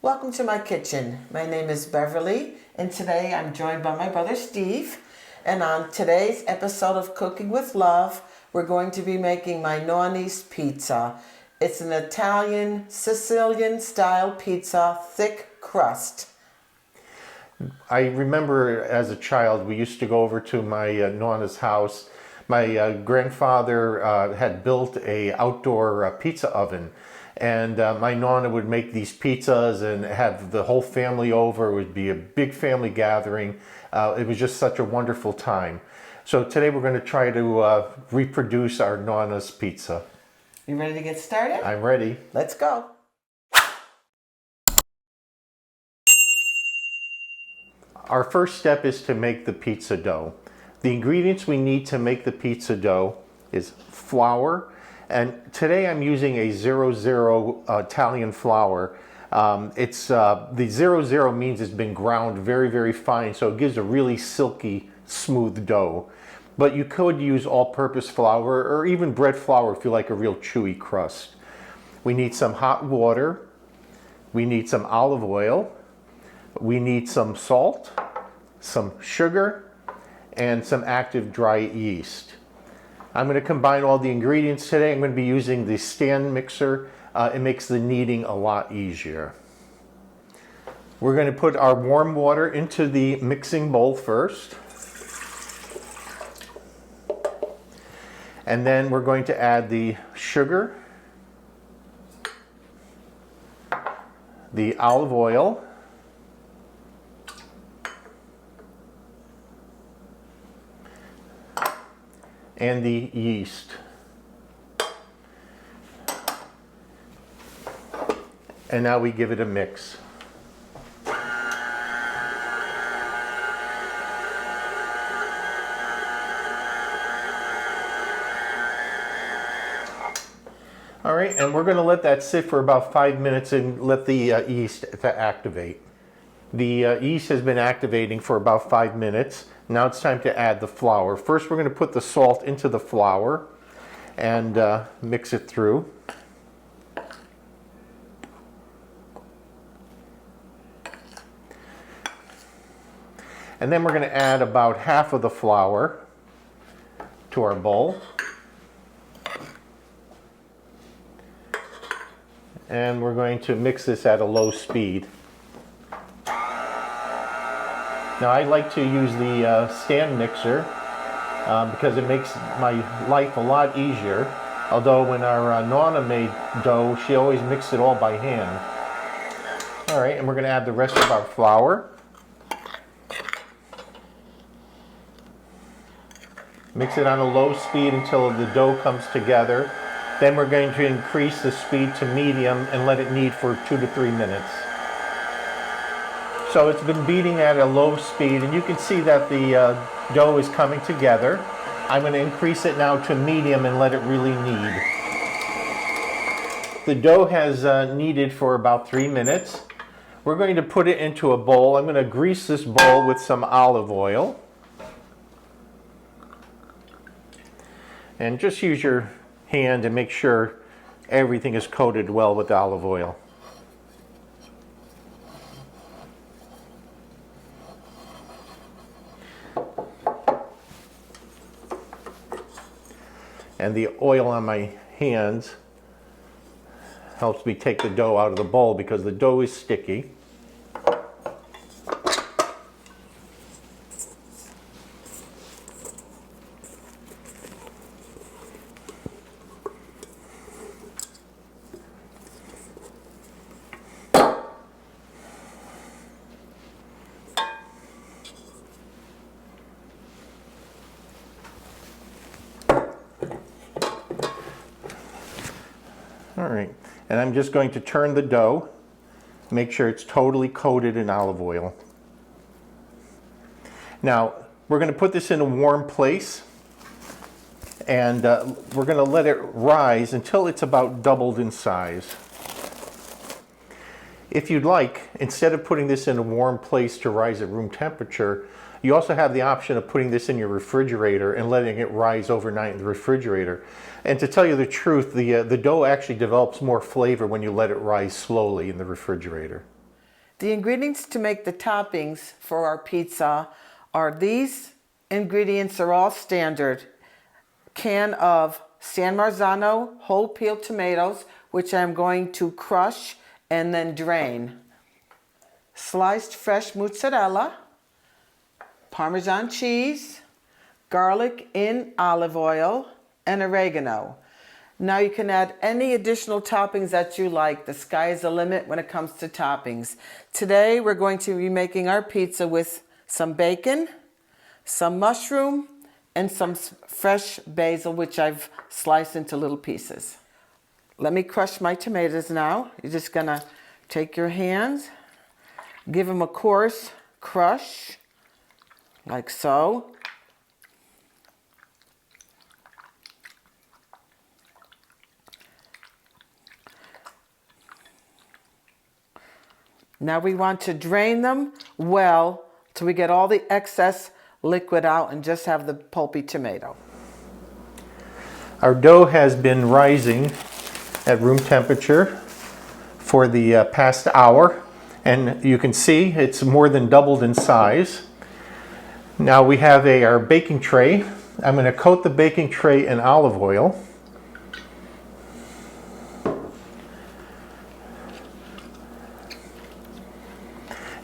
Welcome to my kitchen. My name is Beverly, and today I'm joined by my brother Steve. And on today's episode of Cooking with Love, we're going to be making my Nonna's pizza. It's an Italian, Sicilian style pizza, thick crust. I remember as a child, we used to go over to my Nonna's house. My grandfather had built a outdoor pizza oven, and my Nonna would make these pizzas and have the whole family over. It would be a big family gathering. It was just such a wonderful time. So today we're going to try to reproduce our Nonna's pizza. You ready to get started? I'm ready. Let's go. Our first step is to make the pizza dough. The ingredients we need to make the pizza dough is flour, and today I'm using a 00 Italian flour. The 00 means it's been ground very, very fine, so it gives a really silky, smooth dough. But you could use all-purpose flour or even bread flour if you like a real chewy crust. We need some hot water. We need some olive oil. We need some salt, some sugar, and some active dry yeast. I'm going to combine all the ingredients today. I'm going to be using the stand mixer. It makes the kneading a lot easier. We're going to put our warm water into the mixing bowl first. And then we're going to add the sugar, the olive oil, and the yeast. And now we give it a mix. All right, and we're going to let that sit for about 5 minutes and let the yeast to activate. The yeast has been activating for about 5 minutes. Now it's time to add the flour. First, we're going to put the salt into the flour and mix it through. And then we're going to add about half of the flour to our bowl. And we're going to mix this at a low speed. Now I like to use the stand mixer because it makes my life a lot easier. Although when our Nonna made dough, she always mixed it all by hand. All right, and we're going to add the rest of our flour. Mix it on a low speed until the dough comes together. Then we're going to increase the speed to medium and let it knead for 2 to 3 minutes. So it's been beating at a low speed, and you can see that the dough is coming together. I'm going to increase it now to medium and let it really knead. The dough has kneaded for about 3 minutes. We're going to put it into a bowl. I'm going to grease this bowl with some olive oil. And just use your hand and make sure everything is coated well with olive oil. And the oil on my hands helps me take the dough out of the bowl because the dough is sticky. All right, and I'm just going to turn the dough, make sure it's totally coated in olive oil. Now, we're going to put this in a warm place, and we're going to let it rise until it's about doubled in size. If you'd like, instead of putting this in a warm place to rise at room temperature, you also have the option of putting this in your refrigerator and letting it rise overnight in the refrigerator. And to tell you the truth, the dough actually develops more flavor when you let it rise slowly in the refrigerator. The ingredients to make the toppings for our pizza are these ingredients are all standard. Can of San Marzano whole peeled tomatoes, which I'm going to crush and then drain. Sliced fresh mozzarella, Parmesan cheese, garlic in olive oil, and oregano. Now you can add any additional toppings that you like. The sky is the limit when it comes to toppings. Today we're going to be making our pizza with some bacon, some mushroom, and some fresh basil, which I've sliced into little pieces. Let me crush my tomatoes now. You're just gonna take your hands, give them a coarse crush, like so. Now we want to drain them well till we get all the excess liquid out and just have the pulpy tomato. Our dough has been rising at room temperature for the past hour, and you can see it's more than doubled in size. Now we have our baking tray. I'm going to coat the baking tray in olive oil.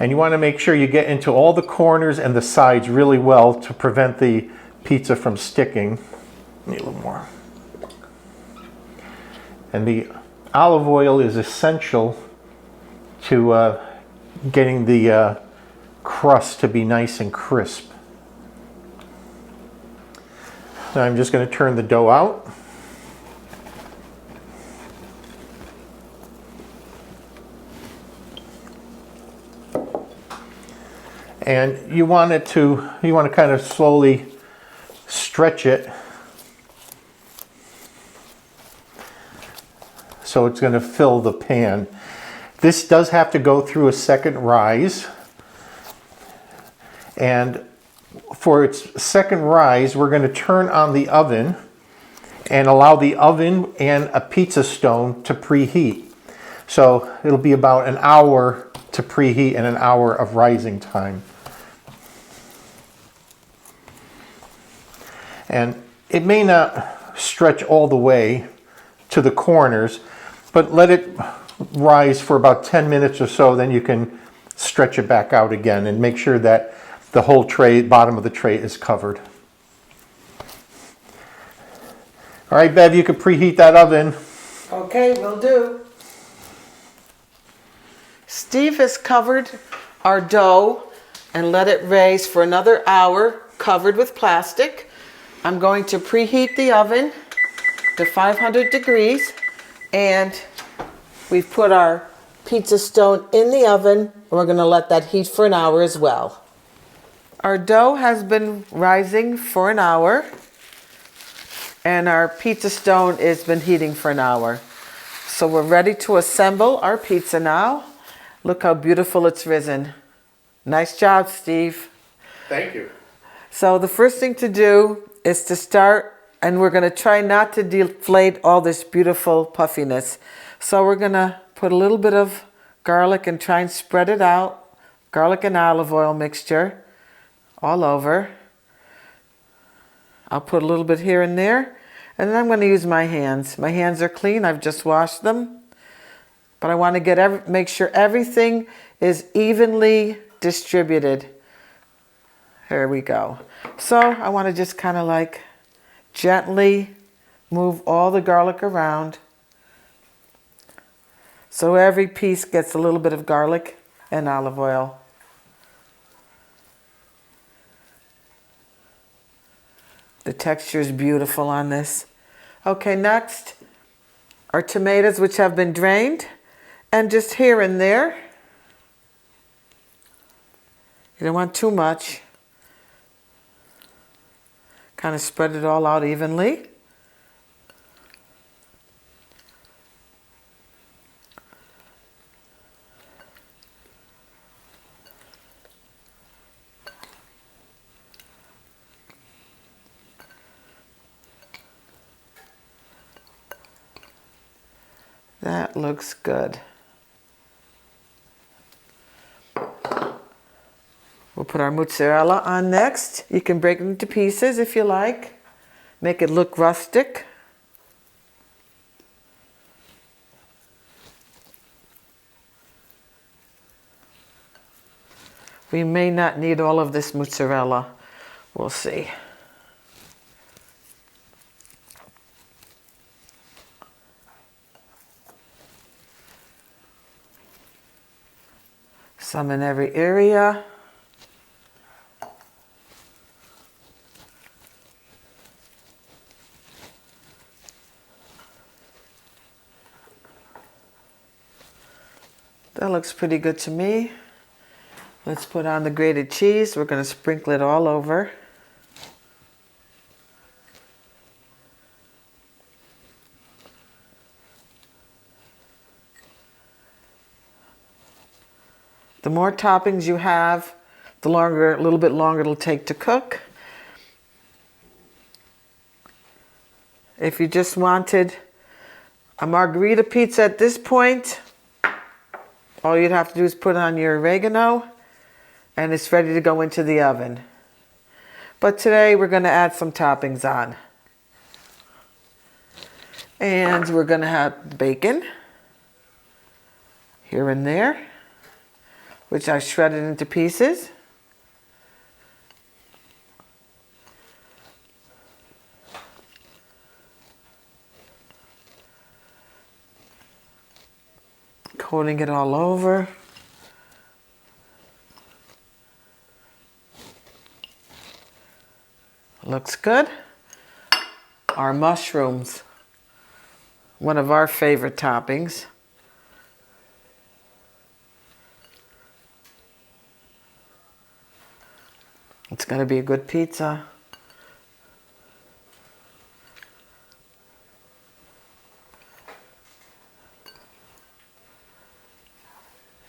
And you want to make sure you get into all the corners and the sides really well to prevent the pizza from sticking. Need a little more. And the olive oil is essential to getting the crust to be nice and crisp. Now I'm just going to turn the dough out. And you want to kind of slowly stretch it so it's going to fill the pan. This does have to go through a second rise. And for its second rise, we're going to turn on the oven and allow the oven and a pizza stone to preheat. So it'll be about an hour to preheat and an hour of rising time. And it may not stretch all the way to the corners, but let it rise for about 10 minutes or so, then you can stretch it back out again and make sure that the whole tray, bottom of the tray, is covered. All right, Bev, you can preheat that oven. Okay, will do. Steve has covered our dough and let it raise for another hour, covered with plastic. I'm going to preheat the oven to 500 degrees, and we've put our pizza stone in the oven, and we're going to let that heat for an hour as well. Our dough has been rising for an hour, and our pizza stone has been heating for an hour. So we're ready to assemble our pizza now. Look how beautiful it's risen. Nice job, Steve. Thank you. So the first thing to do is to start, and we're going to try not to deflate all this beautiful puffiness. So we're going to put a little bit of garlic and try and spread it out. Garlic and olive oil mixture all over. I'll put a little bit here and there, and then I'm going to use my hands. My hands are clean. I've just washed them. But I want to make sure everything is evenly distributed. Here we go. So I want to just kind of like gently move all the garlic around, so every piece gets a little bit of garlic and olive oil. The texture is beautiful on this. Okay, next, our tomatoes, which have been drained, and just here and there. You don't want too much. Kind of spread it all out evenly. That looks good. put our mozzarella on next. You can break it into pieces if you like. Make it look rustic. We may not need all of this mozzarella. We'll see. Some in every area. That looks pretty good to me. Let's put on the grated cheese. We're going to sprinkle it all over. The more toppings you have, the longer, a little bit longer it'll take to cook. If you just wanted a margarita pizza at this point, all you'd have to do is put on your oregano and it's ready to go into the oven. But today we're going to add some toppings on. And we're going to have bacon here and there, which I shredded into pieces. Coating it all over. Looks good. Our mushrooms, one of our favorite toppings. It's going to be a good pizza.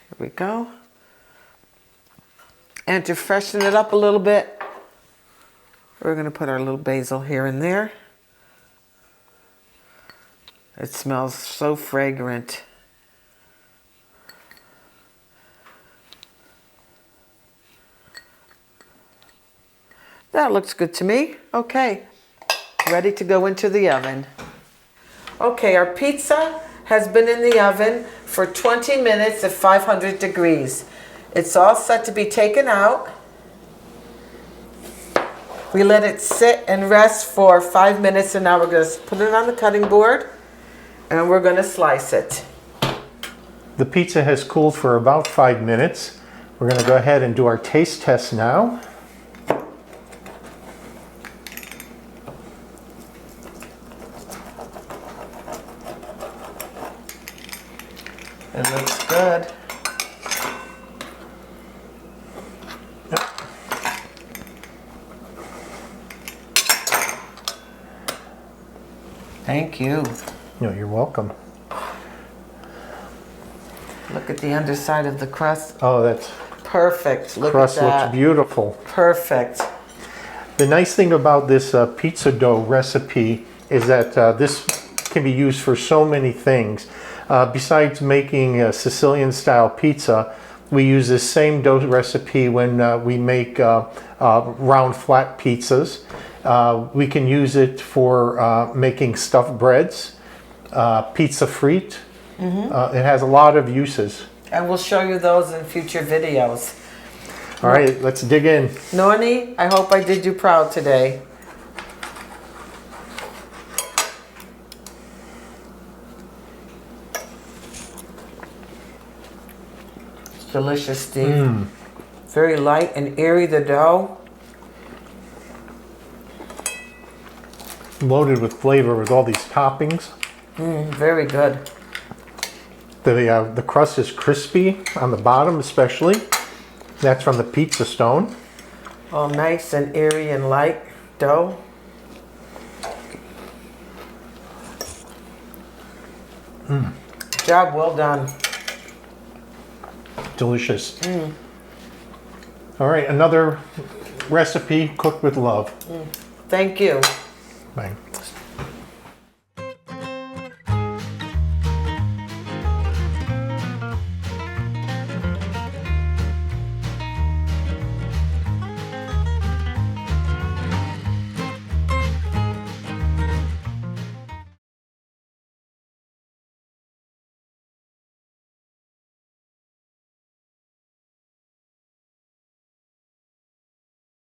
Here we go. And to freshen it up a little bit, we're going to put our little basil here and there. It smells so fragrant. That looks good to me. Okay, ready to go into the oven. Okay, our pizza has been in the oven for 20 minutes at 500 degrees. It's all set to be taken out. We let it sit and rest for 5 minutes, and now we're going to put it on the cutting board and we're going to slice it. The pizza has cooled for about 5 minutes. We're going to go ahead and do our taste test now. It looks good. Thank you. No, you're welcome. Look at the underside of the crust. Oh, that's Perfect. Look crust at that. looks beautiful. Perfect. The nice thing about this pizza dough recipe is that this can be used for so many things. Besides making a Sicilian style pizza, we use this same dough recipe when we make round flat pizzas. We can use it for making stuffed breads, pizza frite. It has a lot of uses. And we'll show you those in future videos. All right, let's dig in. Nonni, I hope I did you proud today. It's delicious, Steve. Very light and airy, the dough. Loaded with flavor with all these toppings. Very good. The crust is crispy on the bottom especially. That's from the pizza stone. All nice and airy and light dough. Job well done. Delicious. All right, another recipe cooked with love. Thank you. Bye.